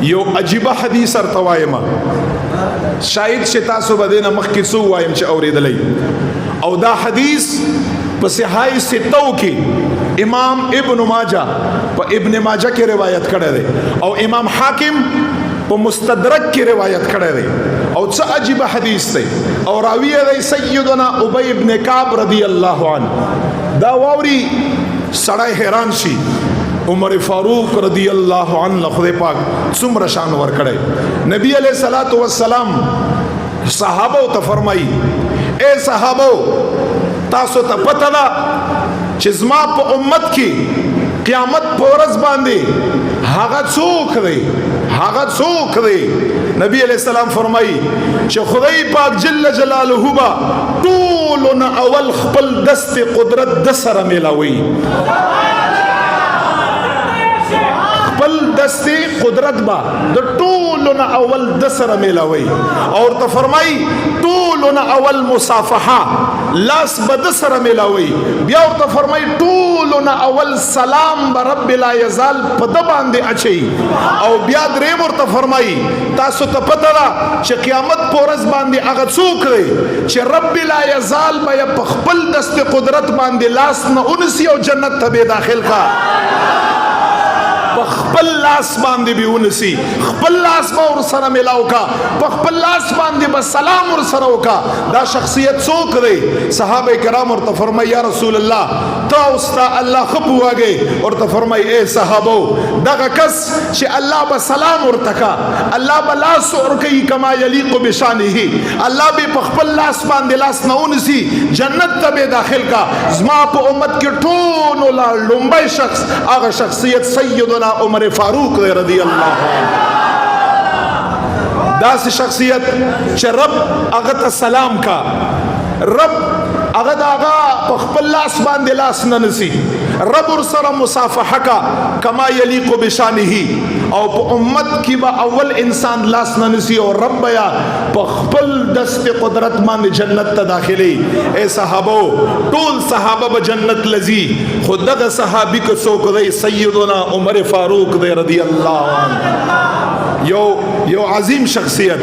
یو عجیب حدیث ارتوایم شاید چې تاسو به دینه مخکې څو وایم چې اوریدلی او دا حدیث په صحاح ستو کې امام ابن ماجه په ابن ماجه کې روایت کړی دی او امام حاکم په مستدرک کې روایت کړی دی او څه عجیب حدیث دی او راوی دی سیدنا ابی ابن کعب رضی الله عنه دا واوري سړی حیران شي عمر فاروق رضی الله عنه خدای پاک څومره شان ور کړی نبی علیہ الصلوۃ والسلام صحابه ته فرمایي اے صحابه تاسو ته پته ده چې زما په امت کې قیامت په ورځ باندې هغه څوک دی نبی علیہ السلام فرمایي چې خدای پاک جل جلاله با ټولنا اول خپل دست قدرت د سره ملاوي خپل دست قدرت با د ټولنا اول د سره ملاوي او ته فرمایي ټولنا اول مصافحه لاس بد سره ملاوي بیا ورته فرمایي ټولنا اول سلام برب لا یزال په د باندې اچي او بیا درې ورته فرمایي تاسو ته پته ده چې قیامت په ورځ باندې هغه څوک دی چې رب لا یزال به په خپل دست قدرت باندې لاس نه اونسي او جنت ته به داخل کا خپل لاس باندې به ونسی خپل لاس به ور سره ملاو کا خپل لاس باندې به سلام ور سره وکا دا شخصیت څوک دی صحابه کرام ورته فرمای یا رسول الله تا استا الله خپواږي ورته فرمای اے صحابو دغه کس چې الله به سلام ورته کا الله به لاس ورکي کما یلیق بشانه الله به خپل لاس باندې لاس نه ونسی جنت ته به داخل کا زما په امت کې ټول لا لومبای شخص هغه شخصیت سیدنا عمر فاروق رضی الله عنه داس شخصیت چې رب هغه ته سلام کا رب هغه داغه په خپل لاس باندې لاس نه نسی رب ور سره مصافحه کا کما یلیق بشانه او په امت کې به اول انسان لاس نه نسی او رب یا په خپل دست قدرت باندې جنت ته داخلي اے صحابو ټول صحابه به جنت لذي خودغه صحابي کو څوک دی سیدنا عمر فاروق رضی الله عنه یو عظیم شخصیت